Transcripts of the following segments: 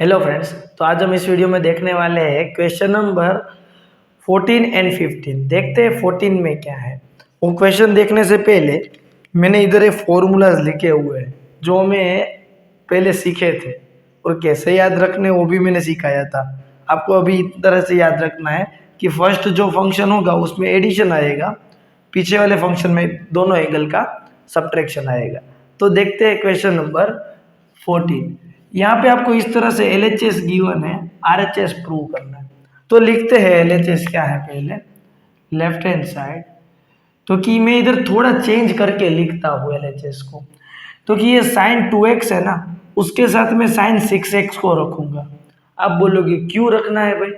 Hello friends. तो आज हम इस वीडियो में देखने वाले हैं क्वेश्चन नंबर 14 एंड 15। देखते हैं 14 में क्या है। वो क्वेश्चन देखने से पहले मैंने इधर एक फॉर्मूलाज लिखे हुए हैं जो हमें पहले सीखे थे और कैसे याद रखने वो भी मैंने सिखाया था। आपको अभी इस तरह से याद रखना है कि फर्स्ट जो फंक्शन होगा उसमें एडिशन आएगा, पीछे वाले फंक्शन में दोनों एंगल का सब्ट्रैक्शन आएगा। तो देखते हैं क्वेश्चन नंबर 14। यहाँ पे आपको इस तरह से LHS गिवन है, RHS प्रूव करना है। तो लिखते हैं LHS क्या है पहले, लेफ्ट हैंड साइड। तो कि मैं इधर थोड़ा चेंज करके लिखता हूँ LHS को। तो कि ये साइन 2x है ना, उसके साथ में साइन 6x को रखूंगा। आप बोलोगे क्यों रखना है भाई?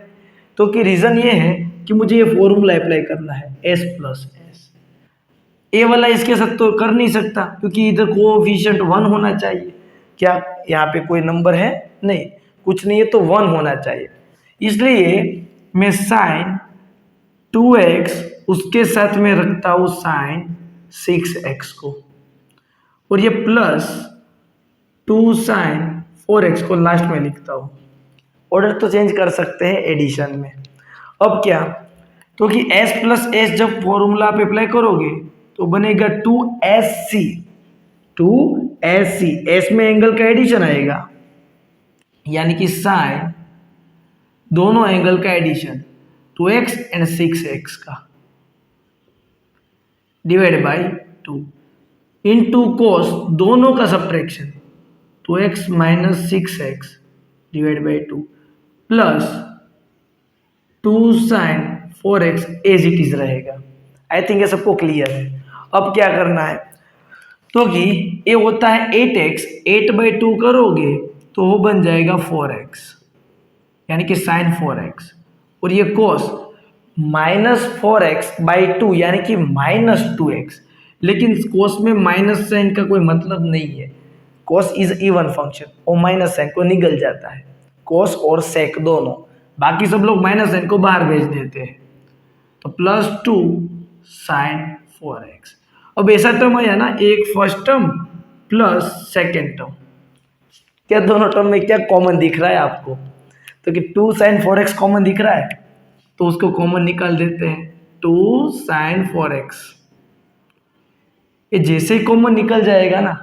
तो कि रीज़न ये है कि मुझे ये फॉर्मूला अप्लाई करना है, s प्लस एस। ए वाला इसके साथ तो कर नहीं सकता क्योंकि इधर कोएफिशिएंट 1 होना चाहिए। क्या यहाँ पे कोई नंबर है? नहीं, कुछ नहीं है, तो 1 होना चाहिए। इसलिए मैं साइन 2x उसके साथ में रखता हूँ साइन 6x को, और ये प्लस 2 साइन 4x को लास्ट में लिखता हूँ। ऑर्डर तो चेंज कर सकते हैं एडिशन में। अब क्या, तो कि s प्लस एस जब फॉर्मूला आप अप्लाई करोगे तो बनेगा 2SC। 2SC, एस में एंगल का एडिशन आएगा, यानी कि साइन दोनों एंगल का एडिशन 2x एंड 6x का डिवाइड बाई 2 इंटू कोस दोनों का subtraction 2x minus 6x divide by 2 plus 2 sine 4x as it is रहेगा। आई थिंक ये सबको क्लियर है। अब क्या करना है, तो कि ये होता है 8x, 8/2 करोगे तो वो बन जाएगा 4x, यानी कि साइन 4x। और ये कोस माइनस 4x/2 यानी कि माइनस 2x। लेकिन कोस में माइनस साइन का कोई मतलब नहीं है। कोस इज इवन फंक्शन और माइनस साइन को निकल जाता है, कोस और सेक दोनों। बाकी सब लोग माइनस साइन को बाहर भेज देते हैं। तो प्लस 2 साइन 4x। अब ऐसा टर्म है ना, एक first term plus second term. क्या दोनों टर्म में क्या कॉमन दिख रहा है आपको? तो कि 2 साइन 4x कॉमन दिख रहा है, तो उसको कॉमन निकाल देते हैं। 2 साइन 4x ये जैसे ही कॉमन निकल जाएगा ना,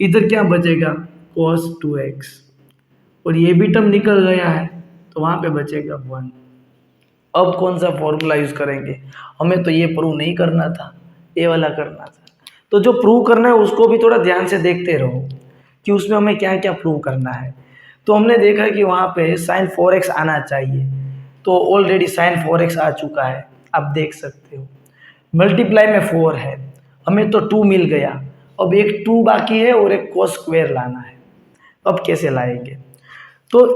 इधर क्या बचेगा? cos 2x। और ये भी टर्म निकल गया है तो वहां पे बचेगा 1। अब कौन सा फॉर्मूला यूज करेंगे? हमें तो ये प्रूव नहीं करना था, ये वाला करना था। तो जो प्रूव करना है उसको भी थोड़ा ध्यान से देखते रहो कि उसमें हमें क्या क्या प्रूव करना है। तो हमने देखा कि वहाँ पे साइन 4x आना चाहिए, तो ऑलरेडी साइन 4x आ चुका है, आप देख सकते हो। मल्टीप्लाई में 4 है, हमें तो 2 मिल गया। अब एक 2 बाकी है और एक cos स्क्वायर लाना है। अब कैसे लाएंगे? तो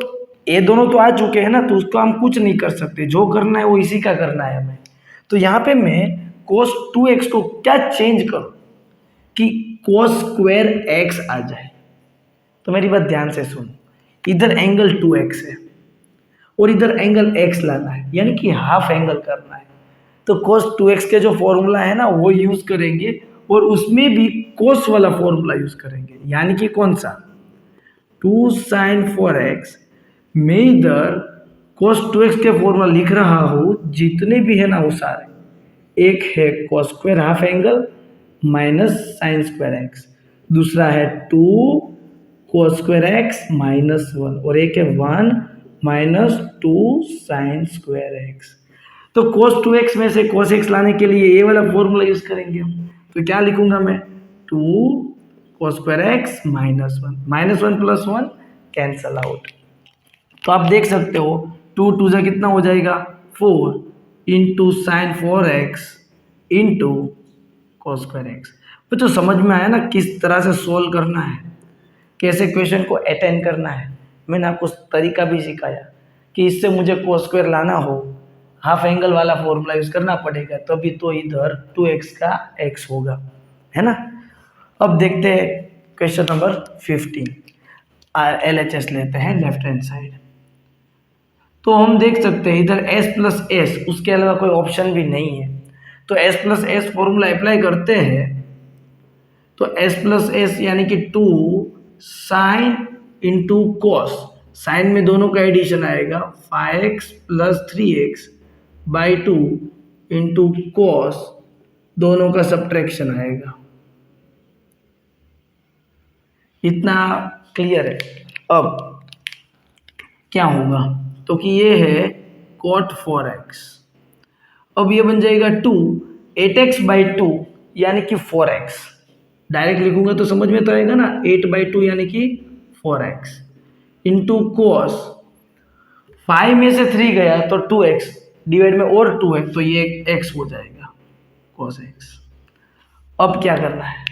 ये दोनों तो आ चुके हैं ना, तो उसको हम कुछ नहीं कर सकते। जो करना है वो इसी का करना है हमें। तो यहाँ पे मैं cos 2x को क्या चेंज करूँ कि cos स्क्वायर x आ जाए। तो मेरी बात ध्यान से सुन, इधर एंगल 2x है और इधर एंगल x लाना है, यानी कि हाफ एंगल करना है। तो cos 2x के जो फॉर्मूला है ना वो यूज करेंगे, और उसमें भी cos वाला फॉर्मूला यूज करेंगे, यानी कि कौन सा? 2 साइन 4x। मैं इधर cos 2x के फॉर्मूला लिख रहा हूँ, जितने भी है ना वो सारे। एक है cos square half angle minus sine square x, दूसरा है 2 cos स्क्वायर एक्स माइनस 1, और एक है 1 माइनस 2 साइन स्क्वायर एक्स। तो cos 2x में से cos x लाने के लिए ये वाला फॉर्मूला यूज करेंगे हम। तो क्या लिखूंगा मैं? 2 cos square x minus 1, minus 1 plus 1 cancel out. तो आप देख सकते हो 2 2 जा कितना हो जाएगा? 4 into sine 4x into cos square x. तो समझ में आया ना किस तरह से सोल्व करना है, कैसे क्वेश्चन को अटेंड करना है। मैंने आपको तरीका भी सिखाया कि इससे मुझे cos स्क्वायर लाना हो, हाफ एंगल वाला फॉर्मूला यूज करना पड़ेगा, तभी तो इधर 2x का x होगा, है ना। अब देखते हैं क्वेश्चन नंबर 15। LHS लेते हैं लेफ्ट हैंड साइड। तो हम देख सकते हैं इधर s प्लस एस, उसके अलावा कोई ऑप्शन भी नहीं है। तो s plus S formula apply करते हैं, तो s प्लस एस यानी कि 2 साइन इंटू कॉस। साइन में दोनों का एडिशन आएगा 5x plus 3x by 2 into cos दोनों का सब्ट्रैक्शन आएगा। इतना क्लियर है। अब क्या होगा, तो कि ये है cot 4x। अब ये बन जाएगा 2 8x बाई 2 यानी कि 4x। डायरेक्ट लिखूंगा तो समझ में तो आएगा ना, 8/2 यानी कि 4x इंटू कॉस 5 में से 3 गया तो 2x डिवाइड में और 2 है तो ये x हो जाएगा cos x। अब क्या करना है,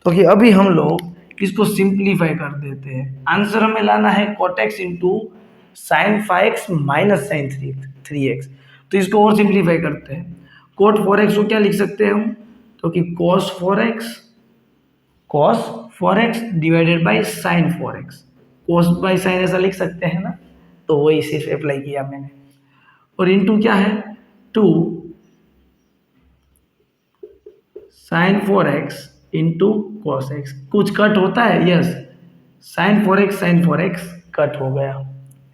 तो कि अभी हम लोग इसको सिंप्लीफाई कर देते हैं। आंसर हमें लाना है cot x into sine 5x minus sine 3x। तो इसको और सिंप्लीफाई करते हैं। cot 4x को क्या लिख सकते हैं हम, तो कि cos 4x divided by sine 4x। cos by sine ऐसा लिख सकते हैं ना, तो वही सिर्फ अप्लाई किया मैंने। और इनटू क्या है 2 sine 4x into cos x. कुछ कट होता है, यस, साइन 4x कट हो गया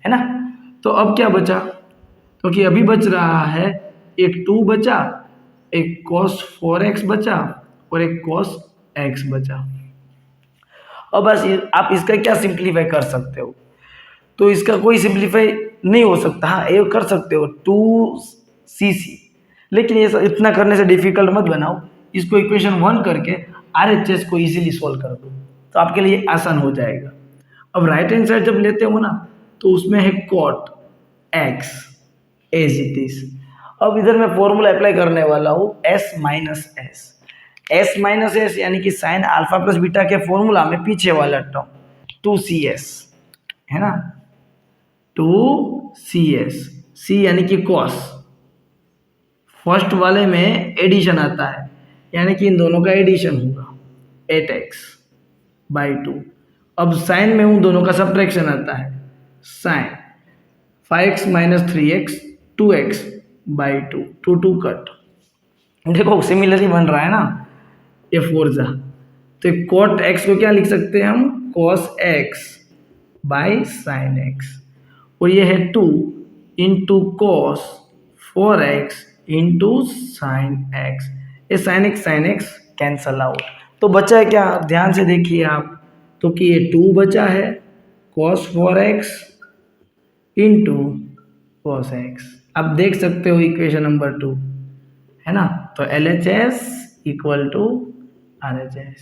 है ना। तो अब क्या बचा, तो कि अभी बच रहा है एक 2 बचा, एक cos 4x बचा और एक cos x बचा। अब बस आप इसका क्या सिंप्लीफाई कर सकते हो, तो इसका कोई सिंप्लीफाई नहीं हो सकता। हाँ ये कर सकते हो 2cc, लेकिन ये इतना करने से डिफिकल्ट मत बनाओ। इसको इक्वेशन 1 करके RHS को इजीली सॉल्व कर दो तो आपके लिए आसान हो जाएगा। अब राइट हैंड साइड जब लेते हो ना तो उसमें है cot x as it is. अब इधर मैं फॉर्मूला अप्लाई करने वाला हूँ s माइनस एस यानी कि साइन अल्फा प्लस बीटा के फॉर्मूला में पीछे वाला टर्म 2cs है ना, 2cs, c यानी कि cos, फर्स्ट वाले में एडिशन आता है यानी कि इन दोनों का एडिशन होगा 8x बाई 2। अब साइन में उन दोनों का सब्ट्रैक्शन आता है sine 5x minus 3x 2x by 2, 2 cut. देखो सिमिलर ही बन रहा है ना, ये 4 जा, तो cot x को क्या लिख सकते हैं हम, cos x by sine x। और ये है 2 into cos 4x into sine x। ये साइन एक्स कैंसल आउट, तो बचा है क्या, ध्यान से देखिए आप, तो कि ये 2 बचा है cos 4x into cos x। आप देख सकते हो इक्वेशन नंबर 2 है ना, तो LHS इक्वल टू RHS।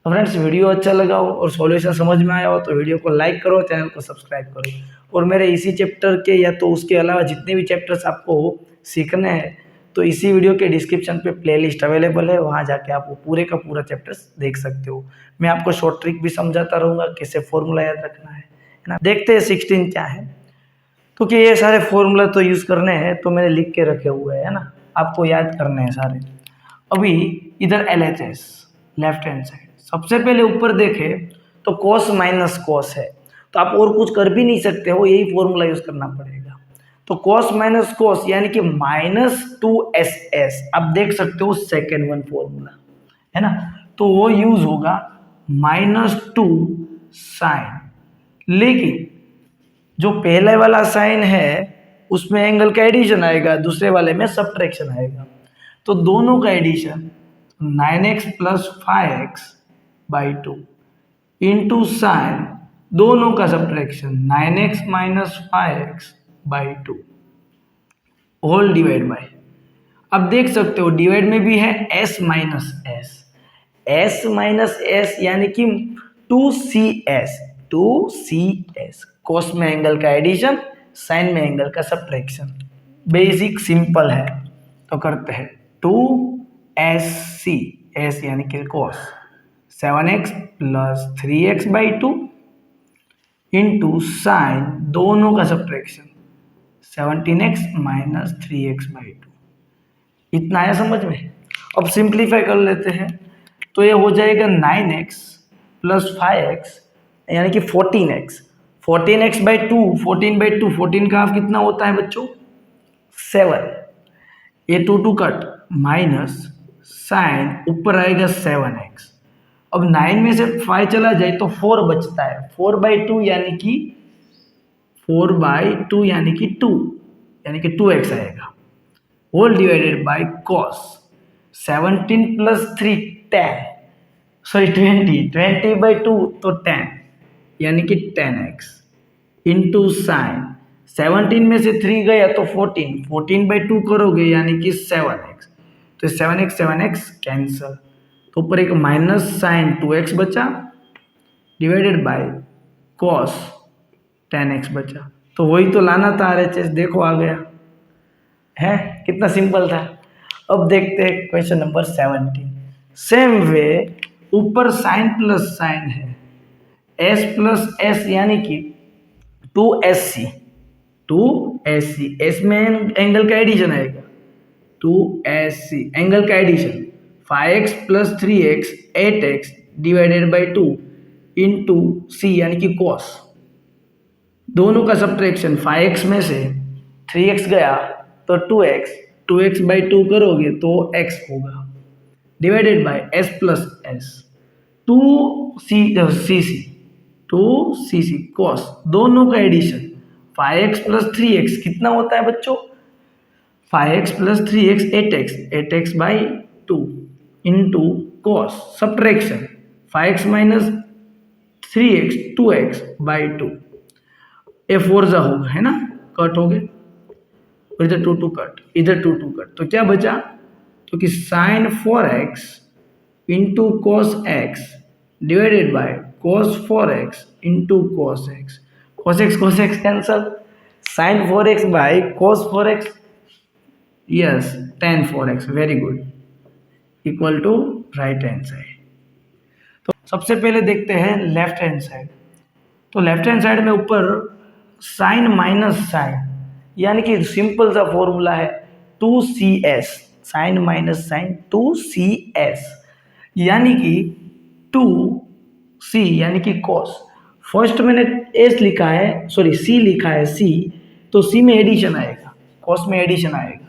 तो फ्रेंड्स वीडियो अच्छा लगा हो और सॉल्यूशन समझ में आया हो तो वीडियो को लाइक करो, चैनल को सब्सक्राइब करो। और मेरे इसी चैप्टर के या तो उसके अलावा जितने भी चैप्टर्स आपको सीखने हैं तो इसी वीडियो के डिस्क्रिप्शन पे प्लेलिस्ट अवेलेबल है, वहाँ जाके आप वो पूरे का पूरा चैप्टर्स देख सकते हो। मैं आपको शॉर्ट ट्रिक भी समझाता रहूँगा कैसे फॉर्मूला याद रखना है ना। देखते हैं 16 क्या है, क्योंकि ये सारे फॉर्मूला तो यूज़ करने हैं तो मैंने लिख के रखे हुए हैं ना, आपको याद करने हैं सारे। अभी इधर LHS लेफ्ट हैंड साइड, सबसे पहले ऊपर देखें तो cos माइनस cos है, तो आप और कुछ कर भी नहीं सकते हो, यही फॉर्मूला यूज़ करना पड़ेगा। तो cos माइनस cos यानी कि -2ss, आप देख सकते हो सेकेंड वन फॉर्मूला है ना, तो वो यूज़ होगा -2 साइन। लेकिन जो पहले वाला साइन है उसमें एंगल का एडिशन आएगा, दूसरे वाले में सब्ट्रैक्शन आएगा, तो दोनों का addition 9x plus 5x by 2 into sine दोनों का subtraction 9x minus 5x by 2 whole divide by. अब देख सकते हो डिवाइड में भी है s माइनस एस यानी कि 2cs कॉस में एंगल का एडिशन, साइन में एंगल का सब्ट्रैक्शन। बेसिक सिंपल है तो करते हैं 2sc, s यानी कि cos 7x plus 3x by 2 into sine दोनों का subtraction 17x minus 3x by 2। इतना आया समझ में। अब सिंप्लीफाई कर लेते हैं तो ये हो जाएगा 9x प्लस 5x यानी कि 14x, 14x बाई 2, 14/2, 14 का हाफ कितना होता है बच्चों 7, ये 2 कट माइनस साइन ऊपर आएगा 7x। अब 9 में से 5 चला जाए तो 4 बचता है, 4/2 यानी कि 4/2 यानी कि 2x आएगा, whole divided by cos 17 + 3 10, sorry 20/2 तो 10 यानी कि 10x इंटू साइन 17 में से 3 गया तो 14/2 करोगे यानी कि 7x, तो 7x कैंसल, तो ऊपर एक माइनस साइन 2x बचा डिवाइडेड बाय कॉस 10x बचा, तो वही तो लाना था RHS, देखो आ गया है, कितना सिंपल था। अब देखते हैं क्वेश्चन नंबर 17। सेम वे ऊपर साइन प्लस साइन है, s प्लस एस यानी कि 2SC, एस में एंगल का एडिशन आएगा, 2SC एंगल का addition 5x + 3x 8x divided by 2 into C यानी कि कॉस, दोनों का सब्ट्रैक्शन 5x में से 3x गया तो 2x/2 करोगे तो x होगा divided by s plus S 2cc cos, दोनों का एडिशन 5x + 3x कितना होता है बच्चों, 5x + 3x 8x/2 into cos subtraction 5x - 3x 2x/2, ये 4 जा होगा है ना, कट हो गए, इधर 2 कट, इधर 2 कट, तो क्या बचा, तो कि sine 4x into cos x divided by cos 4x into cos x, cos x cancel, sine 4x by cos 4x, yes tan 4x, very good, equal to right hand side. तो सबसे पहले देखते हैं लेफ्ट हैंड साइड, तो left hand side में ऊपर sign minus sign यानी कि सिंपल सा फॉर्मूला है 2CS, sign minus sign 2CS यानी कि 2C यानी कि कॉस, फर्स्ट मैंने S लिखा है, सॉरी C लिखा है C, तो C में एडिशन आएगा, कॉस में एडिशन आएगा,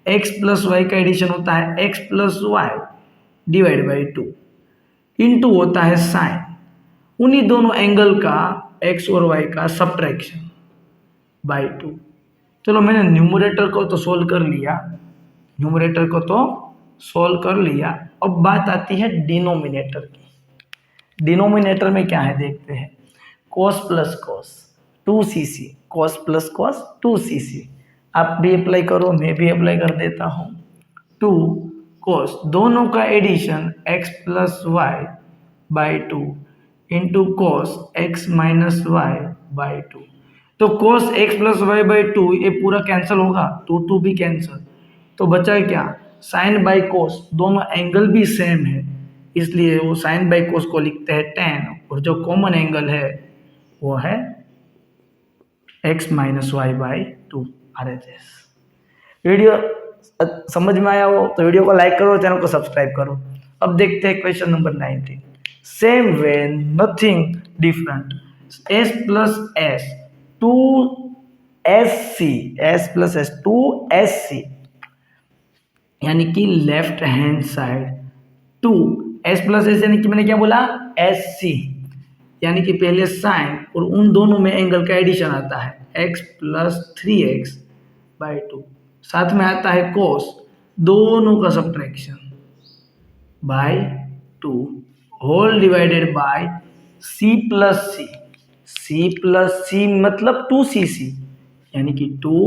x + y का एडिशन होता है x + y divide by 2 into होता है साइन, उन्हीं दोनों एंगल का x और y का सब्ट्रैक्शन बाई 2। चलो मैंने न्यूमरेटर को तो सोल्व कर लिया, अब बात आती है डिनोमिनेटर की। डिनोमिनेटर में क्या है देखते हैं, cos plus cos 2cc, cos plus cos 2cc, आप भी अप्लाई करो, मैं भी अप्लाई कर देता हूँ, 2 cos दोनों का addition x + y/2 into cos x - y/2, तो cos x + y/2 ये पूरा कैंसिल होगा, 2 भी कैंसिल, तो बचा क्या, साइन बाई कोस, दोनों एंगल भी सेम है इसलिए वो साइन बाई कोस को लिखते हैं tan, और जो कॉमन एंगल है वो है x - y/2 RHS। वीडियो समझ में आया हो तो वीडियो को लाइक करो, चैनल को सब्सक्राइब करो। अब देखते हैं question number 19। Same way nothing different, s + s 2SC, s + s 2SC यानी कि left hand side 2s + s यानी कि मैंने क्या बोला SC, यानी कि पहले साइन और उन दोनों में एंगल का एडिशन आता है x + 3x/2, साथ में आता है cos दोनों का subtraction by 2 whole divided by c + c मतलब 2cc यानी कि 2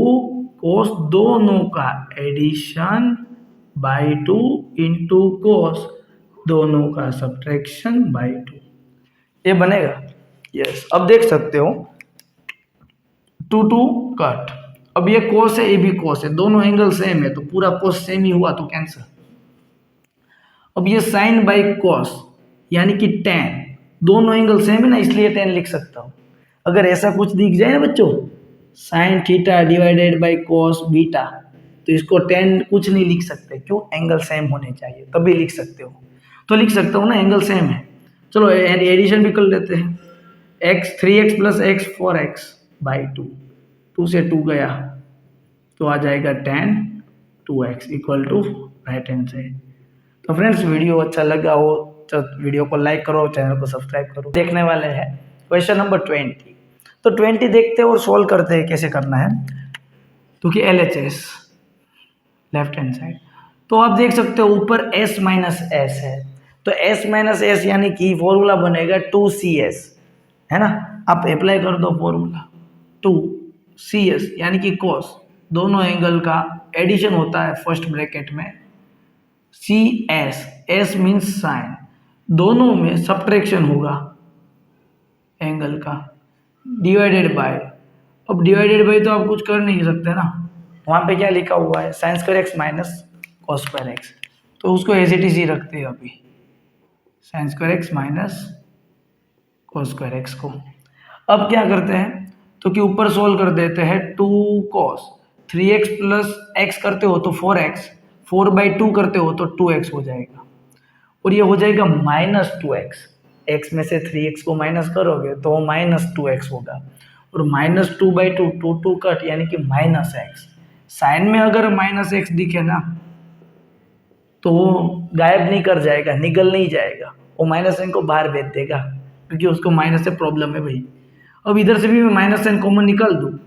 cos दोनों का एडिशन बाय 2 इंटू cos दोनों का सब्ट्रैक्शन बाय 2, ये बनेगा, यस। अब देख सकते हो 2 कट, अब ये cos है ये भी cos है, दोनों एंगल सेम है तो पूरा cos सेम ही हुआ तो कैंसिल। अब ये साइन बाई cos यानी कि tan, दोनों एंगल सेम है ना इसलिए tan लिख सकता हूँ। अगर ऐसा कुछ दिख जाए ना बच्चों sine theta divided by cos beta, तो इसको tan कुछ नहीं लिख सकते, क्यों, एंगल सेम होने चाहिए तभी लिख सकते हो, तो लिख सकता हूँ ना एंगल सेम है। चलो एडिशन भी कर लेते हैं, x 3x + x 4x/2, 2 से 2 गया तो आ जाएगा tan 2x equal to right hand side. तो फ्रेंड्स वीडियो अच्छा लगा हो तो वीडियो को लाइक करो, चैनल को सब्सक्राइब करो। देखने वाले हैं क्वेश्चन नंबर 20। तो 20 देखते हैं और सोल्व करते हैं कैसे करना है। तो कि LHS लेफ्ट हैंड साइड, तो आप देख सकते हो ऊपर S माइनस एस है, तो S माइनस एस यानी कि फॉर्मूला बनेगा 2CS, है ना। आप अप्लाई कर दो फॉर्मूला 2CS यानी कि cos, दोनों एंगल का एडिशन होता है फर्स्ट ब्रैकेट में, CS, S मीन्स साइन, दोनों में सब्ट्रैक्शन होगा एंगल का, डिवाइडेड बाय, अब डिवाइडेड बाय तो आप कुछ कर नहीं सकते ना, वहाँ पे क्या लिखा हुआ है sine square x minus cos square x, तो उसको एज इट इज ही रखते हैं अभी, sine square x minus cos square x को। अब क्या करते हैं, तो कि ऊपर सोल्व कर देते हैं, 2 कॉस 3x प्लस एक्स करते हो तो 4x, 4/2 करते हो तो 2x हो जाएगा, और ये हो जाएगा -2x, x में से 3x को माइनस करोगे तो -2x होगा, और -2/2 2 कट यानी कि -x, साइन में अगर -x दिखे ना तो वो गायब नहीं कर जाएगा, निकल नहीं जाएगा, वो -n को बाहर भेज देगा, क्योंकि उसको माइनस से प्रॉब्लम है भाई। अब इधर से भी मैं -n कॉमन निकाल दूँ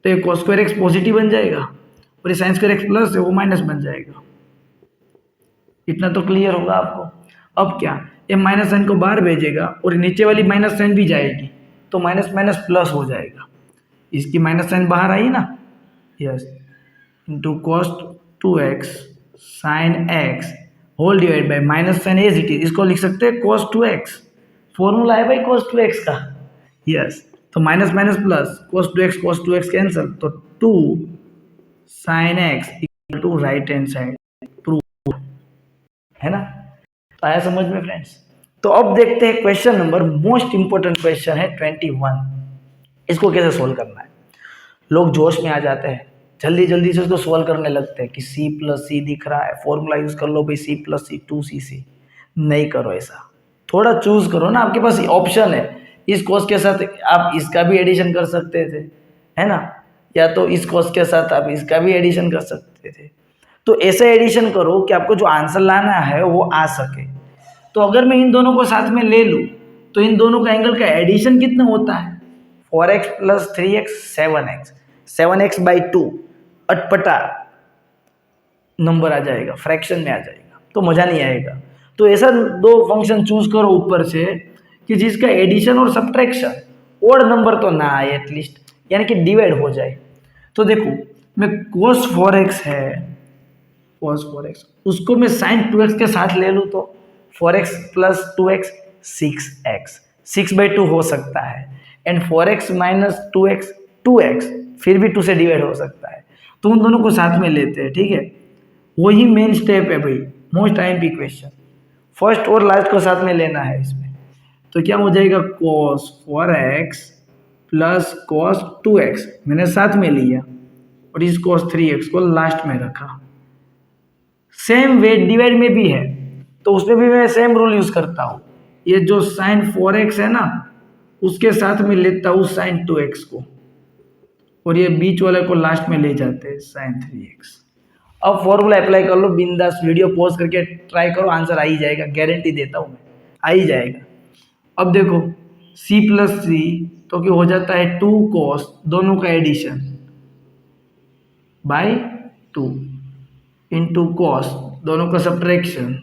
तो ये cos स्क्वायर एक्स पॉजिटिव बन जाएगा, और ये साइन स्क्वायर एक्स प्लस है वो माइनस बन जाएगा। इतना तो क्लियर होगा आपको। अब क्या, ये -n को बाहर भेजेगा और नीचे वाली -n भी जाएगी, तो माइनस माइनस प्लस हो जाएगा, इसकी -n बाहर आई ना, yes, into cos 2x sine x whole divide by -n as it is, इसको लिख सकते हैं cos 2x, फॉर्मूला है भाई cos 2x का, यस, तो minus minus plus cos 2x cancel, तो 2 sine x equal to right hand side, prove, है ना। तो आया समझ में फ्रेंड्स। तो अब देखते हैं question number, most important question है 21, इसको कैसे सोल्व करना है। लोग जोश में आ जाते हैं, जल्दी जल्दी से उसको सोल्व करने लगते हैं कि c प्लस सी दिख रहा है, फॉर्मूला यूज कर लो भाई, c प्लस सी 2cc, नहीं करो ऐसा, थोड़ा चूज करो ना, आपके पास ऑप्शन है, इस कॉस के साथ आप इसका भी एडिशन कर सकते थे, है ना, या तो इस कॉस के साथ आप इसका भी एडिशन कर सकते थे, तो ऐसे एडिशन करो कि आपको जो आंसर लाना है वो आ सके। तो अगर मैं इन दोनों को साथ में ले लूँ तो इन दोनों का एंगल का एडिशन कितना होता है, 4x plus 3x 7x, 7x/2 अटपटा नंबर आ जाएगा, फ्रैक्शन में आ जाएगा, तो मज़ा नहीं आएगा। तो ऐसा दो फंक्शन चूज करो ऊपर से कि जिसका एडिशन और सब्ट्रैक्शन ओड नंबर तो ना आए एटलीस्ट, यानी कि डिवाइड हो जाए। तो देखो, मैं cos 4x है, cos 4x, उसको मैं sin 2x के साथ ले लूँ तो 4x प्लस 2x 6x, 6/2 हो सकता है, and 4x minus 2x 2x, फिर भी 2 से डिवाइड हो सकता है, तो उन दोनों को साथ में लेते हैं, ठीक है। वही मेन स्टेप है भाई, मोस्ट IMP क्वेश्चन, फर्स्ट और लास्ट को साथ में लेना है इसमें। तो क्या हो जाएगा, cos 4x plus cos 2x मैंने साथ में लिया, और इस cos 3x को लास्ट में रखा। सेम वे डिवाइड में भी है, तो उसमें भी मैं सेम रूल यूज करता हूँ, ये जो sin 4x है ना उसके साथ में लेता हूँ sin 2x को, और ये बीच वाले को लास्ट में ले जाते हैं sin 3x। अब फॉर्मूला अप्लाई कर लो बिंदास, वीडियो पॉज करके ट्राई करो, आंसर आ ही जाएगा, गारंटी देता हूँ मैं, आ ही जाएगा। अब देखो c प्लस सी, तो क्या हो जाता है 2 cos, दोनों का एडिशन बाय 2 इंटू cos, दोनों का subtraction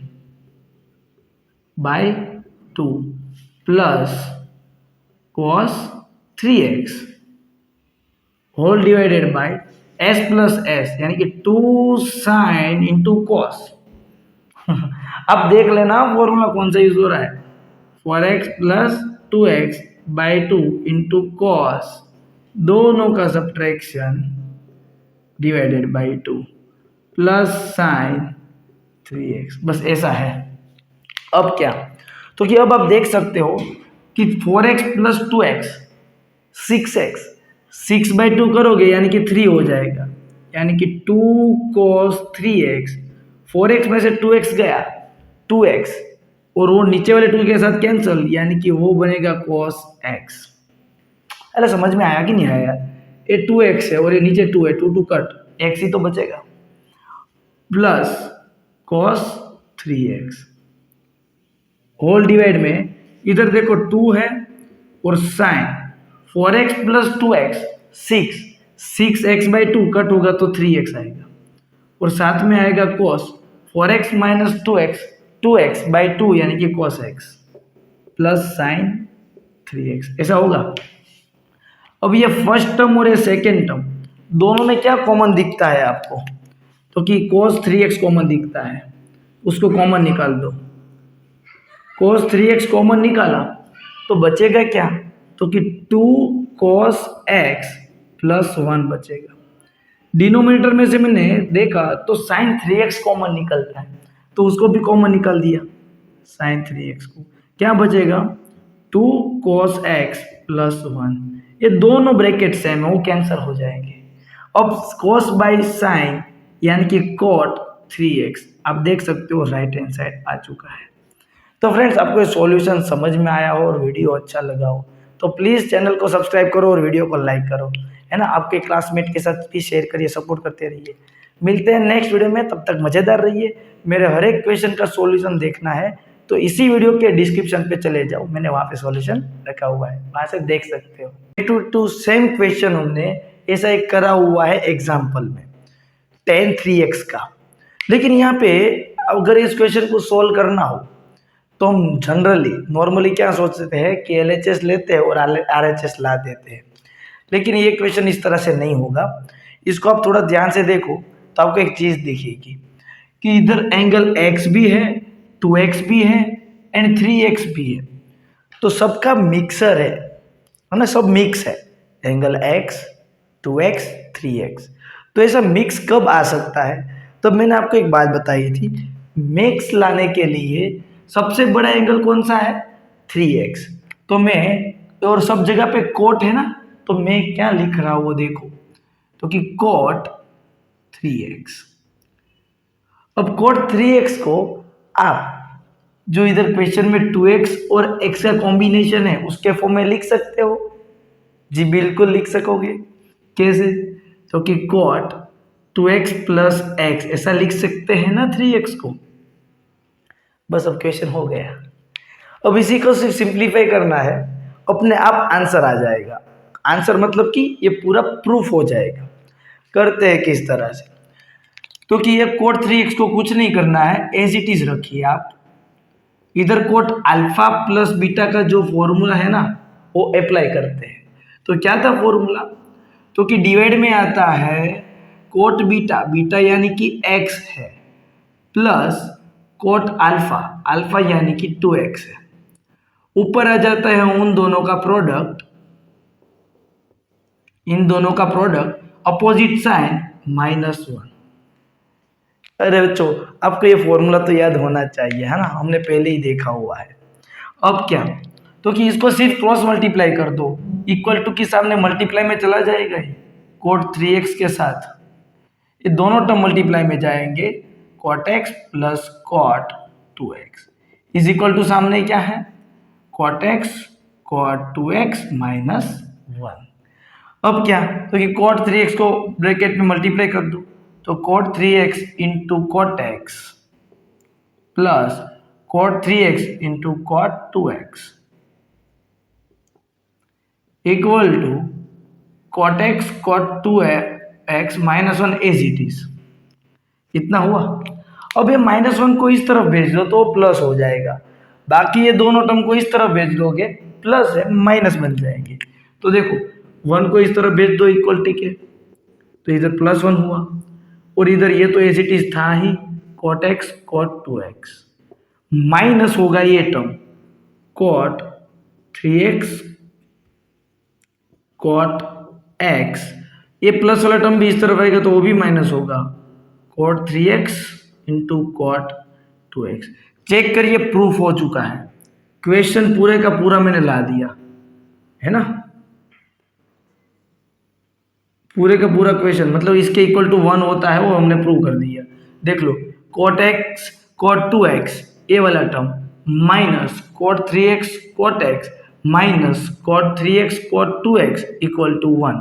by 2 plus cos 3x whole divided by s plus S, यानी कि 2 साइन इंटू कॉस। अब देख लेना फॉर्मूला कौन सा यूज हो रहा है, 4x plus 2x/2 into cos, दोनों का subtraction divided by 2 plus sign 3x, बस ऐसा है। अब क्या, तो कि अब आप देख सकते हो कि 4x प्लस 2x 6x, 6/2 करोगे यानी कि 3 हो जाएगा, यानी कि 2 cos 3x, 4x में से 2x गया 2x, और वो नीचे वाले 2 के साथ कैंसिल, यानी कि वो बनेगा cos x। अरे समझ में आया कि नहीं आया, ये 2x है और ये नीचे 2 है, 2 कट, x ही तो बचेगा, plus cos 3x whole divide में, इधर देखो 2 है और sign 4x plus 2x 6x/2 cut होगा तो 3x आएगा, और साथ में आएगा cos 4x माइनस 2x यानी कि cos x plus sign 3x, ऐसा होगा। अब ये फर्स्ट टर्म और ये सेकेंड टर्म दोनों में क्या कॉमन दिखता है आपको, तो कि cos 3x कॉमन दिखता है, उसको कॉमन निकाल दो। cos 3x कॉमन निकाला तो बचेगा क्या, तो कि 2 cos x प्लस 1 बचेगा। डिनोमिनेटर में से मैंने देखा तो sin 3x कॉमन निकलता है, तो उसको भी कॉमन निकाल दिया। sin 3x को क्या बचेगा, 2 cos x प्लस 1, ये दोनों ब्रैकेट सेम है, वो कैंसिल हो जाएंगे। अब cos बाई साइन यानी कि cot 3x आप देख सकते हो राइट हैंड साइड आ चुका है। तो फ्रेंड्स, आपको ये सॉल्यूशन समझ में आया हो और वीडियो अच्छा लगा हो तो प्लीज़ चैनल को सब्सक्राइब करो और वीडियो को लाइक करो, है ना। आपके क्लासमेट के साथ भी शेयर करिए, सपोर्ट करते रहिए। मिलते हैं नेक्स्ट वीडियो में, तब तक मज़ेदार रहिए। मेरे हर एक क्वेश्चन का सॉल्यूशन देखना है तो इसी वीडियो के डिस्क्रिप्शन पे चले जाओ, मैंने वहाँ पे सॉल्यूशन रखा हुआ है, वहाँ से देख सकते हो। टू सेम क्वेश्चन हमने ऐसा एक करा हुआ है एग्जाम्पल में tan 3x का, लेकिन यहाँ पे अगर इस क्वेश्चन को सोल्व करना हो तो हम जनरली नॉर्मली क्या सोचते हैं कि LHS लेते हैं और RHS ला देते हैं, लेकिन ये क्वेश्चन इस तरह से नहीं होगा। इसको आप थोड़ा ध्यान से देखो तो आपको एक चीज़ दिखेगी कि इधर एंगल x भी है, 2x भी है एंड 3x भी है, तो सबका मिक्सर है ना, सब मिक्स है, एंगल x 2x 3x। तो ऐसा मिक्स कब आ सकता है, तब मैंने आपको एक बात बताई थी, मिक्स लाने के लिए सबसे बड़ा एंगल कौन सा है, 3x। तो मैं, और सब जगह पे कोट है ना, तो मैं क्या लिख रहा हूँ वो देखो, तो कि कोट 3x। अब कोट 3x को आप जो इधर क्वेश्चन में 2x और x का कॉम्बिनेशन है उसके फॉर्म में लिख सकते हो। जी बिल्कुल लिख सकोगे। कैसे, तो कि कोट 2x प्लस x ऐसा लिख सकते हैं ना 3x को। बस अब क्वेश्चन हो गया। अब इसी को सिर्फ सिंप्लीफाई करना है, अपने आप आंसर आ जाएगा। आंसर मतलब कि ये पूरा प्रूफ हो जाएगा। करते हैं किस तरह से, तो कि ये कोट 3x को कुछ नहीं करना है, एज इट इज रखिए आप। इधर कोट अल्फा प्लस बीटा का जो फॉर्मूला है ना वो अप्लाई करते हैं। तो क्या था फॉर्मूला, तो कि डिवाइड में आता है कोट बीटा, बीटा यानी कि x है, प्लस कोट अल्फा, अल्फा यानी कि 2x है, ऊपर आ जाता है उन दोनों का प्रोडक्ट, इन दोनों का प्रोडक्ट, अपोजिट साइन -1। अरे बच्चों, आपको ये फॉर्मूला तो याद होना चाहिए, है ना, हमने पहले ही देखा हुआ है। अब क्या, तो कि इसको सिर्फ क्रॉस मल्टीप्लाई कर दो, इक्वल टू के सामने मल्टीप्लाई में चला जाएगा ही, कोट 3x के साथ ये दोनों टर्म मल्टीप्लाई में जाएंगे, cot x plus cot 2x is equal to सामने क्या है, कॉट x कॉट 2x -1। अब क्या, तो कि कॉट 3x को ब्रैकेट में मल्टीप्लाई कर दो, तो cot 3x into cot x plus cot 3x into cot 2x equal to cot x cot 2x -1 as it is. इतना हुआ। अब ये -1 को इस तरफ भेज दो तो प्लस हो जाएगा, बाकी ये दोनों टर्म को इस तरफ भेज दोगे प्लस है माइनस बन जाएंगे। तो देखो 1 को इस तरफ भेज दो इक्वल टी के, तो इधर +1 हुआ, और इधर ये तो एज इट इज था ही, cot x cot 2x minus होगा ये term cot 3x cot x, ये प्लस वाला टर्म भी इस तरफ आएगा तो वो भी माइनस होगा, cot 3x into cot 2x। Check करिए, प्रूफ हो चुका है, क्वेश्चन पूरे का पूरा मैंने ला दिया है ना, पूरे का पूरा क्वेश्चन, मतलब इसके इक्वल टू 1 होता है वो हमने प्रूव कर दिया। देख लो, कॉट x कॉट 2x ये वाला term minus cot 3x cot x minus cot 3x cot 2x equal to 1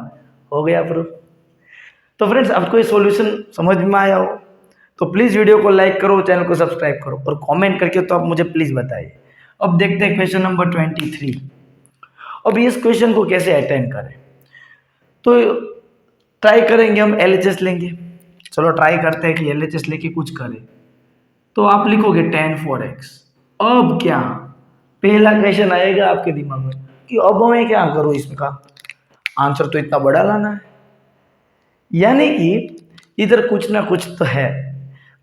हो गया प्रूफ। तो फ्रेंड्स, आपको ये सॉल्यूशन समझ में आया हो तो प्लीज़ वीडियो को लाइक करो, चैनल को सब्सक्राइब करो और कमेंट करके तो आप मुझे प्लीज़ बताइए। अब देखते हैं क्वेश्चन नंबर 23। अब इस क्वेश्चन को कैसे अटेंड करें, तो ट्राई करेंगे, हम LHS लेंगे। चलो ट्राई करते हैं कि LHS लेके कुछ करें। तो आप लिखोगे tan 4x। अब क्या पहला क्वेश्चन आएगा आपके दिमाग में कि अब मैं क्या करूं, इसका आंसर तो इतना बड़ा लाना है, यानी कि इधर कुछ ना कुछ तो है।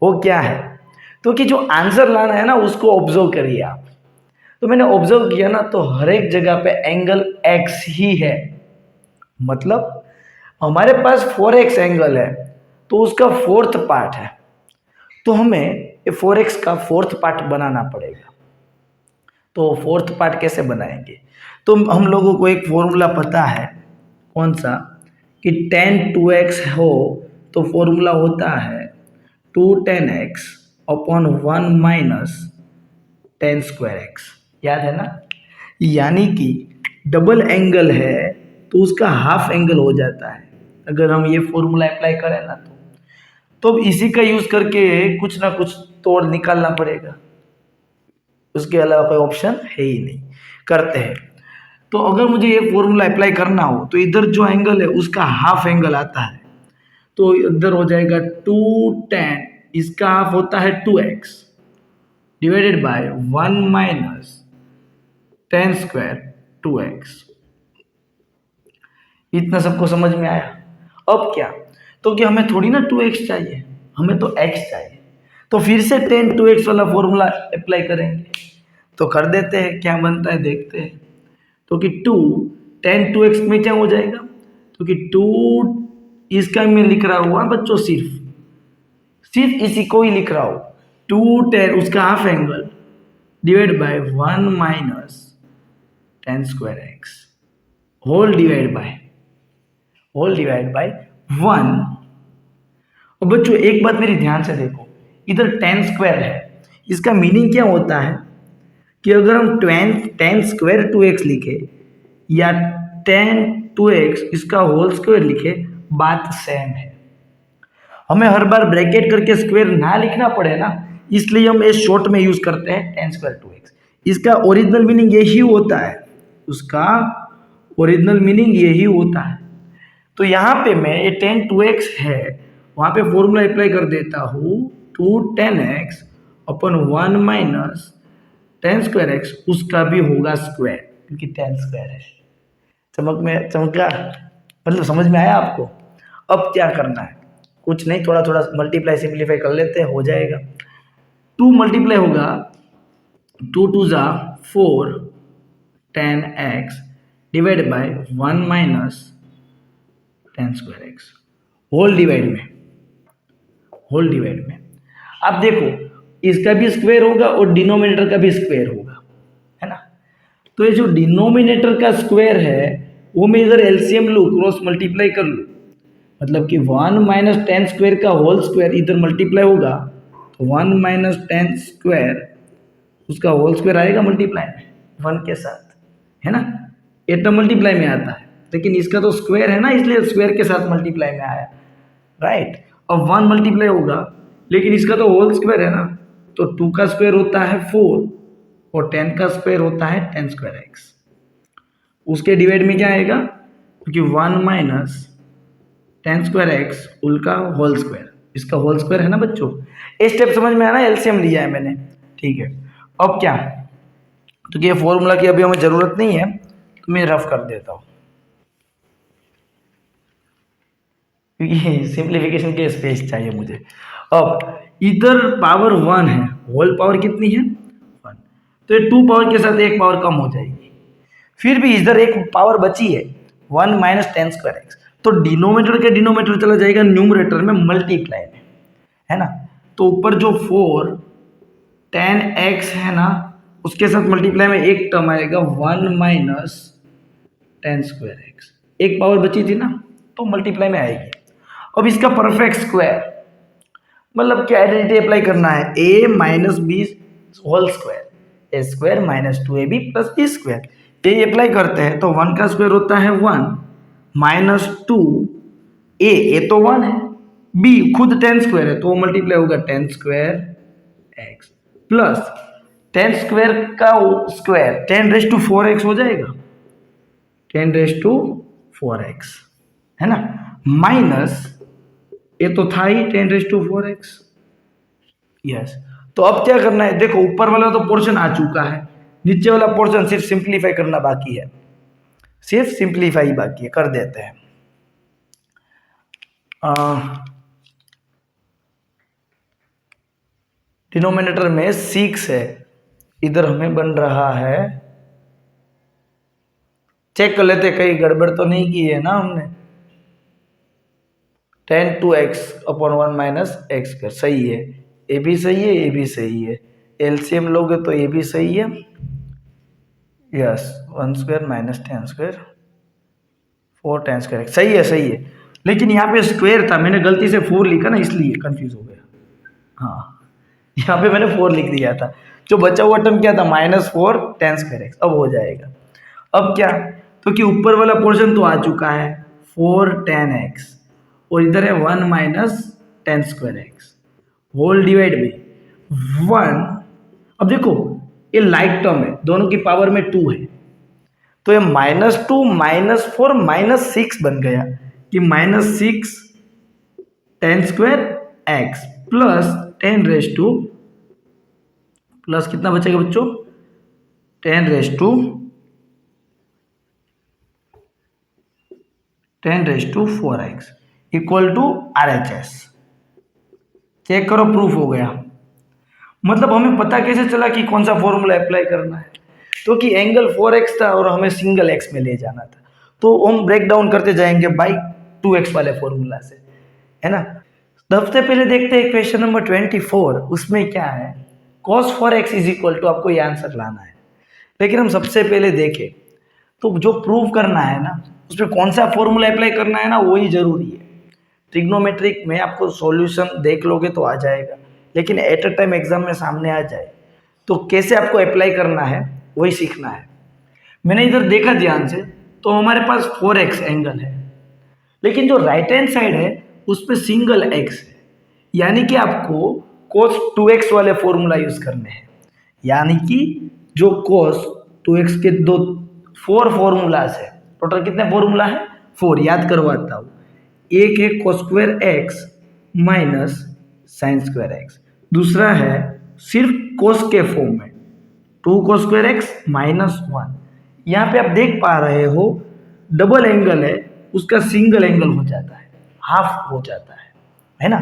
वो क्या है, तो कि जो आंसर लाना है ना उसको ऑब्जर्व करिए आप। तो मैंने ऑब्जर्व किया ना, तो हर एक जगह पे एंगल x ही है, मतलब हमारे पास 4x एंगल है तो उसका फोर्थ पार्ट है, तो हमें ये 4x का फोर्थ पार्ट बनाना पड़ेगा। तो फोर्थ पार्ट कैसे बनाएंगे, तो हम लोगों को एक फॉर्मूला पता है, कौन सा, कि tan 2x हो तो फॉर्मूला होता है 2 tan x upon 1 minus tan square x, याद है ना। यानी कि डबल एंगल है तो उसका हाफ एंगल हो जाता है, अगर हम ये फॉर्मूला अप्लाई करें ना तो अब इसी का यूज करके कुछ ना कुछ तोड़ निकालना पड़ेगा, उसके अलावा कोई ऑप्शन है ही नहीं। करते हैं, तो अगर मुझे ये फॉर्मूला अप्लाई करना हो तो इधर जो एंगल है उसका हाफ एंगल आता है, तो इधर हो जाएगा 2 tan, इसका हाफ होता है 2x divided by 1 minus tan square 2x। इतना सबको समझ में आया। अब क्या, तो कि हमें थोड़ी ना 2x चाहिए, हमें तो x चाहिए, तो फिर से tan 2x वाला फॉर्मूला अप्लाई करेंगे। तो कर देते हैं, क्या बनता है देखते हैं। तो कि 2 tan 2x में क्या हो जाएगा, तो कि 2 इसका मैं लिख रहा हुआ बच्चों, सिर्फ इसी को ही लिख रहा हूँ, 2 tan उसका half angle divide by 1 minus tan square x whole divide by 1। और बच्चों एक बात मेरी ध्यान से देखो, इधर tan स्क्वायर है, इसका मीनिंग क्या होता है कि अगर हम tan स्क्वायर 2x लिखे या tan 2x इसका होल स्क्वायर लिखे, बात सेम है। हमें हर बार ब्रैकेट करके स्क्वायर ना लिखना पड़े ना, इसलिए हम इस शॉर्ट में यूज करते हैं tan स्क्वायर 2x। इसका ओरिजिनल मीनिंग यही होता है, उसका ओरिजिनल मीनिंग यही होता है। तो यहाँ पे मैं ये tan 2x है, वहाँ पे फॉर्मूला अप्लाई कर देता हूँ 2 tan x अपन 1 माइनस tan स्क्वायर x, उसका भी होगा स्क्वायर क्योंकि tan स्क्वायर है। चमका, मतलब समझ में आया आपको। अब क्या करना है, कुछ नहीं, थोड़ा थोड़ा मल्टीप्लाई सिंप्लीफाई कर लेते हैं, हो जाएगा। 2 मल्टीप्लाई होगा 2 2 जा 4 tan x divide by 1 minus tan square x whole divide में आप देखो, इसका भी स्क्वायर होगा और डिनोमिनेटर का भी स्क्वायर होगा, है ना। तो ये जो डिनोमिनेटर का स्क्वायर है वो मैं इधर एलसीएम लूँ, क्रॉस मल्टीप्लाई कर लूँ, मतलब कि 1 माइनस tan स्क्वायर का होल स्क्वायर इधर मल्टीप्लाई होगा, तो 1 माइनस tan स्क्वायर उसका होल स्क्वायर आएगा मल्टीप्लाई में 1 के साथ, है ना। ये टर्म मल्टीप्लाई में आता है, लेकिन इसका तो स्क्वायर है ना, इसलिए स्क्वायर के साथ मल्टीप्लाई में आया, राइट। अब 1 मल्टीप्लाई होगा, लेकिन इसका तो होल स्क्वायर है ना, तो 2 का स्क्वायर होता है 4 और 10 का स्क्वायर होता है tan स्क्वायर x। उसके डिवाइड में क्या आएगा, क्योंकि 1 माइनस tan स्क्वायर x उनका होल स्क्वायर, इसका होल स्क्वायर है ना बच्चों। ये स्टेप समझ में आना, एलसीएम लिया है मैंने, ठीक है। अब क्या, तो ये फॉर्मूला की अभी हमें जरूरत नहीं है, तो मैं रफ कर देता हूँ क्योंकि सिंप्लीफिकेशन के स्पेस चाहिए मुझे। अब इधर पावर 1 है, होल पावर कितनी है 1, तो ये 2 पावर के साथ एक पावर कम हो जाएगी, फिर भी इधर एक पावर बची है 1 माइनस tan स्क्वायर x, तो डिनोमिनेटर के डिनोमिनेटर चला जाएगा न्यूमरेटर में मल्टीप्लाई में, है ना। तो ऊपर जो 4 tan x है ना, उसके साथ मल्टीप्लाई में एक टर्म आएगा 1 माइनस tan स्क्वायर x, एक पावर बची थी ना, तो मल्टीप्लाई में आएगी। अब इसका परफेक्ट स्क्वायर, मतलब क्या आइडेंटिटी अप्लाई करना है, a minus B whole square, A square minus 2ab plus B square, ये अप्लाई करते हैं तो 1 का स्क्वायर होता है 1 माइनस 2, ए तो 1 है, b खुद tan स्क्वायर है तो वो मल्टीप्लाई होगा tan square x plus tan square का स्क्वायर 10 रेज टू 4x हो जाएगा, 10⁴x, है ना, माइनस ये तो था ही 10⁴x। यस, तो अब क्या करना है, देखो ऊपर वाला तो पोर्शन आ चुका है, नीचे वाला पोर्शन सिर्फ सिंप्लीफाई करना बाकी है, सिर्फ सिंप्लीफाई बाकी है, कर देते हैं। डिनोमिनेटर में 6 है, इधर हमें बन रहा है, चेक कर लेते कहीं गड़बड़ तो नहीं की है ना हमने, 10⁴(1 - x²) सही है, ए भी सही है, ए भी सही है, एलसीएम लोगे तो ए भी सही है। यस, 1² - 10², 4 10²x, सही है सही है, लेकिन यहाँ पे स्क्वायर था, मैंने गलती से 4 लिखा ना, इसलिए कंफ्यूज हो गया। हाँ, यहाँ पे मैंने 4 लिख दिया था, जो बचा हुआ टर्म क्या था, -4 10²x, अब हो जाएगा। अब क्या, तो कि ऊपर वाला पोर्शन तो आ चुका है 4 10x, और इधर है 1 - 10²x होल डिवाइड में 1। अब देखो ये लाइक टर्म है, दोनों की पावर में 2 है, तो ये -2 -4 -6 बन गया, कि -6 10²x प्लस 10 प्लस कितना बचेगा बच्चों, 10⁴x equal to RHS। Check करो, प्रूफ हो गया। मतलब हमें पता कैसे चला कि कौन सा फॉर्मूला अप्लाई करना है, तो कि एंगल 4x था और हमें सिंगल x में ले जाना था, तो हम ब्रेक डाउन करते जाएंगे बाई 2x वाले फॉर्मूला से, है ना। सबसे पहले देखते हैं क्वेश्चन नंबर 24, उसमें क्या है, cos 4x is equal to, आपको ये आंसर लाना है, लेकिन हम सबसे पहले देखें तो जो प्रूव करना है ना, उसमें कौन सा फॉर्मूला अप्लाई करना है ना, वही जरूरी है। ट्रिग्नोमेट्रिक में आपको सॉल्यूशन देख लोगे तो आ जाएगा, लेकिन एट अ टाइम एग्जाम में सामने आ जाए तो कैसे आपको अप्लाई करना है वही सीखना है। मैंने इधर देखा ध्यान से, तो हमारे पास 4x एंगल है, लेकिन जो राइट हैंड साइड है उस पर सिंगल x है, यानी कि आपको cos 2x वाले फॉर्मूला यूज करने हैं, यानी कि जो cos 2x के 4 फॉर्मूलाज है, टोटल कितने फॉर्मूला है, 4, याद करवाता हूँ। एक है cos² माइनस sin²x, दूसरा है सिर्फ cos के फॉर्म में 2cos² -1। यहाँ पे आप देख पा रहे हो डबल एंगल है, उसका सिंगल एंगल हो जाता है, हाफ हो जाता है ना।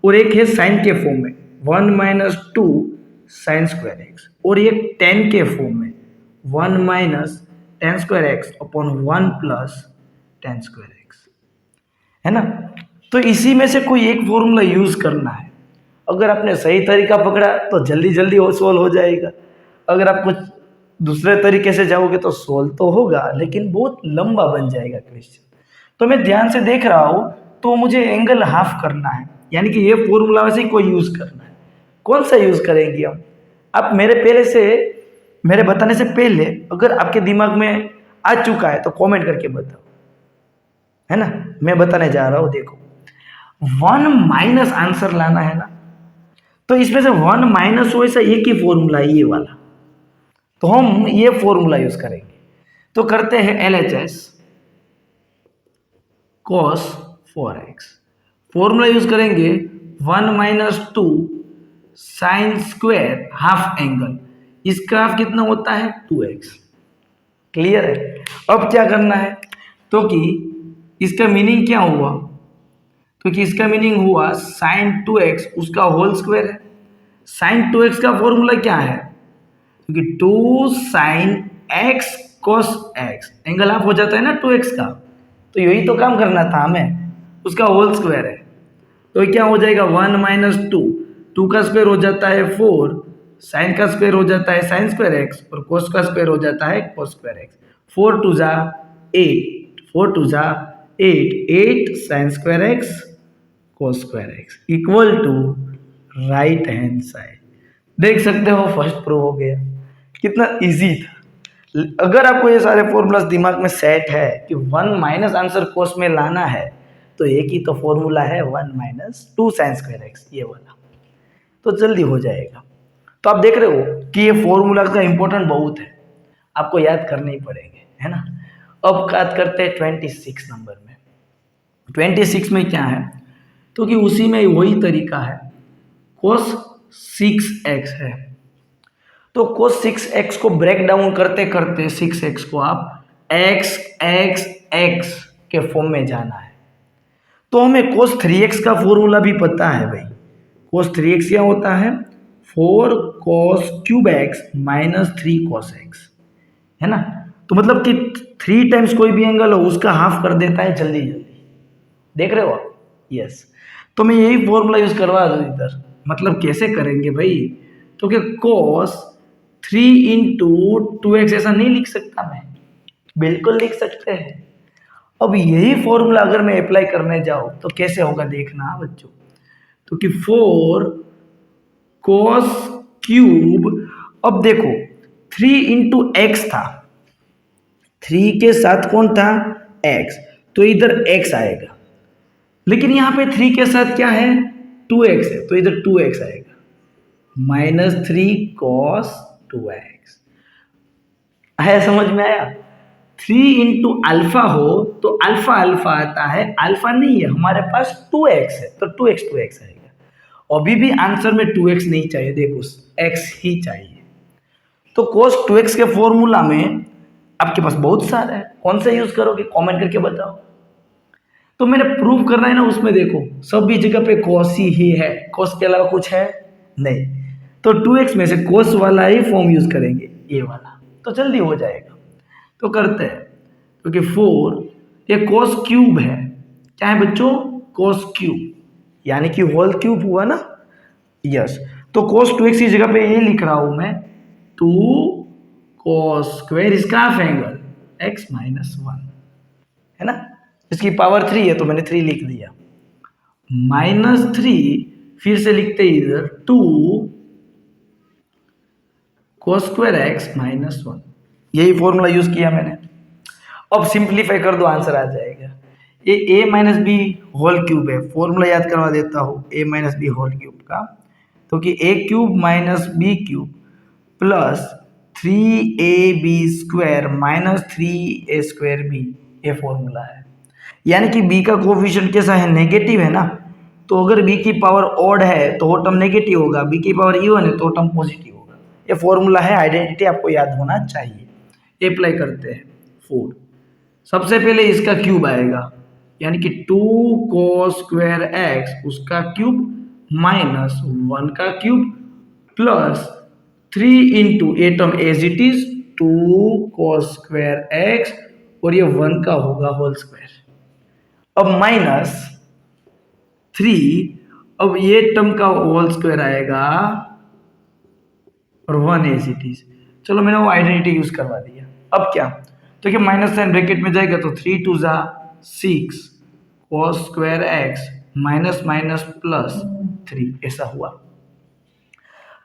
और एक है साइन के फॉर्म में 1 - 2 sin²x, और ये 10 के फॉर्म में 1 - 10²x अपॉन 1 प्लस 10²x, है ना। तो इसी में से कोई एक फॉर्मूला यूज करना है, अगर आपने सही तरीका पकड़ा तो जल्दी जल्दी सोल्व हो जाएगा, अगर आप कुछ दूसरे तरीके से जाओगे तो सोल्व तो होगा लेकिन बहुत लंबा बन जाएगा क्वेश्चन। तो मैं ध्यान से देख रहा हूँ, तो मुझे एंगल हाफ करना है, यानी कि ये फॉर्मूला वैसे ही कोई यूज करना है। कौन सा यूज करेंगे हम, आप मेरे बताने से पहले अगर आपके दिमाग में आ चुका है तो कमेंट करके बताओ, है ना। मैं बताने जा रहा हूं, देखो 1 - आंसर लाना है ना, तो इसमें से 1 - हो, ऐसा एक ही फॉर्मूला है ये वाला, तो हम ये फॉर्मूला यूज करेंगे। तो करते हैं LHS cos 4x, formula use करेंगे 1 - 2 sin² हाफ एंगल, इसका हाफ कितना होता है 2x। क्लियर है। अब क्या करना है, तो कि इसका मीनिंग क्या हुआ, तो कि इसका मीनिंग हुआ sin 2x उसका होल स्क्वायर है। sin 2x का फॉर्मूला क्या है, क्योंकि 2 sin x cos x, angle half हो जाता है ना 2x का, तो यही तो काम करना था हमें, उसका होल स्क्वायर है, तो क्या हो जाएगा 1 - 2, 2 का स्क्वायर हो जाता है 4, साइन का स्क्वायर हो जाता है sin²x, और cos का स्क्वायर हो जाता है cos²x। 4 2 जा 8, 4 2 जा 8 sin²x cos²x equal to right hand side. देख सकते हो फर्स्ट प्रूव हो गया, कितना इजी था। अगर आपको ये सारे फॉर्मूलाज दिमाग में सेट है कि 1 - आंसर cos में लाना है, तो एक ही तो फॉर्मूला है 1 - 2 sin²x, ये वाला, तो जल्दी हो जाएगा। तो आप देख रहे हो कि ये फॉर्मूला का इंपॉर्टेंट बहुत है, आपको याद करने ही पड़ेंगे, है ना। अब बात करते हैं 26 नंबर में। 26 में क्या है, तो कि उसी में वही तरीका है, cos 6x है। तो cos 6x को ब्रेक डाउन करते करते 6x को आप x x x के फॉर्म में जाना है। तो हमें cos 3x का फॉर्मूला भी पता है भाई। cos 3x क्या होता है, 4 cos cube x minus 3 cos x, है ना। तो मतलब कि 3 टाइम्स कोई भी एंगल हो उसका हाफ कर देता है जल्दी जल्दी, देख रहे हो आप। यस, तो मैं यही फॉर्मूला यूज करवा दूँ इधर। मतलब कैसे करेंगे भाई, तो क्या cos 3 इंटू 2x ऐसा नहीं लिख सकता मैं, बिल्कुल लिख सकते हैं। अब यही फॉर्मूला अगर मैं अप्लाई करने जाऊँ तो कैसे होगा देखना बच्चों। तो कि 4 cos क्यूब, अब देखो 3 इंटू एक्स था, 3 के साथ कौन था, x, तो इधर x आएगा। लेकिन यहाँ पे 3 के साथ क्या है, 2x है, तो इधर 2x आएगा, माइनस 3 cos 2x। है, समझ में आया। 3 इंटू अल्फा हो तो अल्फा अल्फा आता है, अल्फा नहीं है हमारे पास 2x है, तो 2x आएगा। अभी भी आंसर में 2x नहीं चाहिए, देखो x ही चाहिए। तो cos 2x के फॉर्मूला में आपके पास बहुत सारा है, कौन सा यूज करोगे कमेंट करके बताओ। तो मैंने प्रूव करना है ना, उसमें देखो सभी जगह पे cos ही है, cos के अलावा कुछ है नहीं। तो 2x में से cos वाला ही फॉर्म यूज करेंगे, ये वाला, तो जल्दी हो जाएगा। तो करते हैं, क्योंकि 4 ये cos क्यूब है, क्या है बच्चों, cos क्यूब, यानी कि होल क्यूब हुआ ना। यस, तो cos 2x की जगह पे ये लिख रहा हूं मैं, 2 cos स्क्वायर इसका हाफ एंगल x माइनस 1, है ना। इसकी पावर 3 है तो मैंने 3 लिख दिया, माइनस 3, फिर से लिखते इधर 2 cos स्क्वायर x माइनस 1, यही फॉर्मूला यूज किया मैंने। अब सिंप्लीफाई कर दो, आंसर आ जाएगा। ये a minus B whole cube है, फॉर्मूला याद करवा देता हूँ a minus B whole cube का, तो कि a cube minus B cube plus 3ab square minus 3a square B, ये फॉर्मूला है। यानी कि b का कोफिशिएंट कैसा है, नेगेटिव है ना, तो अगर b की पावर ऑड है तो वो टर्म नेगेटिव होगा, b की पावर इवन है तो टर्म पॉजिटिव होगा। ये फॉर्मूला है, आइडेंटिटी आपको याद होना चाहिए। अप्लाई करते हैं 4, सबसे पहले इसका क्यूब आएगा, यानी कि 2 cos स्क्वायर x उसका क्यूब माइनस 1 का cube plus 3 into A term as it is 2 cos square x, और ये 1 का होगा होल स्क्वायर। अब माइनस 3, अब ये टर्म का होल स्क्वायर आएगा और 1 एज इट इज। चलो मैंने वो आइडेंटिटी यूज करवा दिया। अब क्या, तो क्या माइनस साइन ब्रैकेट में जाएगा तो 3 2 जा 6 cos square x minus minus plus 3, ऐसा हुआ।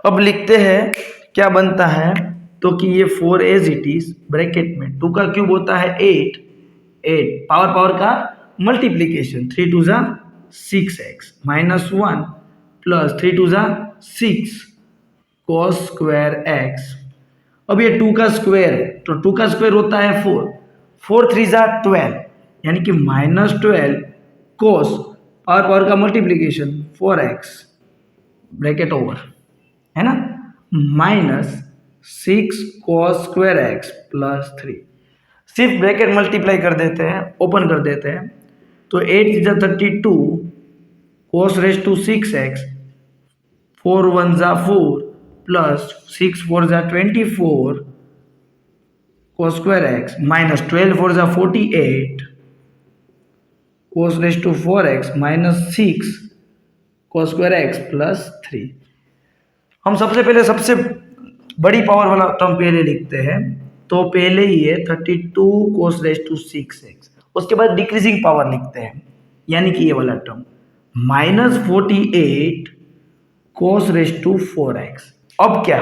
अब लिखते हैं क्या बनता है, तो कि ये 4 एज इट इज ब्रैकेट में 2 का क्यूब होता है 8, 8 पावर पावर का मल्टीप्लीकेशन, 3 2 जा 6x माइनस 1 प्लस 3 2 जा 6 cos स्क्वायर x। अब ये 2 का स्क्वायर है तो 2 का स्क्वायर होता है 4, 4 3 जा 12, यानी कि माइनस 12 cos पावर पावर का मल्टीप्लीकेशन 4x ब्रैकेट ओवर, है ना, minus 6 cos square x plus 3। सिर्फ ब्रैकेट मल्टीप्लाई कर देते हैं, ओपन कर देते हैं, तो 8 जा 32 cos रेज टू 6x, 4 1 जा 4 प्लस 6 4 जा 24 cos स्क्वायर x माइनस 12 4 जा 48 cos raise to 4x minus 6 cos square x plus 3। हम सबसे पहले सबसे बड़ी पावर वाला टर्म पहले लिखते हैं, तो पहले ही है 32 cos रेज टू 6x, उसके बाद डिक्रीजिंग पावर लिखते हैं, यानी कि ये वाला term minus 48 cos raise to 4x। अब क्या,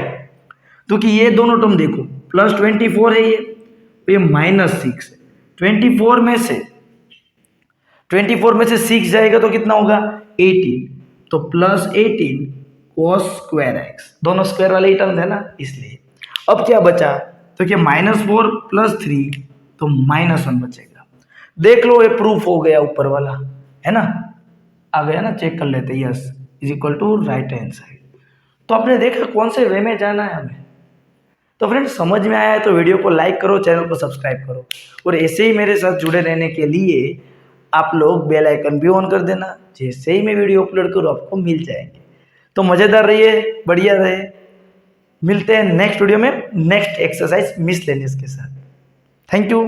तो कि ये दोनों टर्म देखो प्लस 24 है ये, तो ये माइनस 6 है, 24 में से 6 जाएगा तो कितना होगा 18, तो प्लस 18 cos स्क्वायर x, दोनों स्क्वायर वाले ही टर्म है ना इसलिए। अब क्या बचा, तो क्या माइनस 4 प्लस 3 तो -1 बचेगा। देख लो, ये प्रूफ हो गया ऊपर वाला, है ना, आ गया ना, चेक कर लेते, yes is equal to right hand side. तो आपने देखा कौन से वे में जाना है हमें। तो फ्रेंड्स, समझ में आया है तो वीडियो को लाइक करो, चैनल को सब्सक्राइब करो, और ऐसे ही मेरे साथ जुड़े रहने के लिए आप लोग बेल आइकन भी ऑन कर देना, जैसे ही मैं वीडियो अपलोड करूँ आपको मिल जाएंगे। तो मज़ेदार रहिए, बढ़िया रहे, मिलते हैं नेक्स्ट वीडियो में नेक्स्ट एक्सरसाइज मिसलेनियस के साथ। Thank you.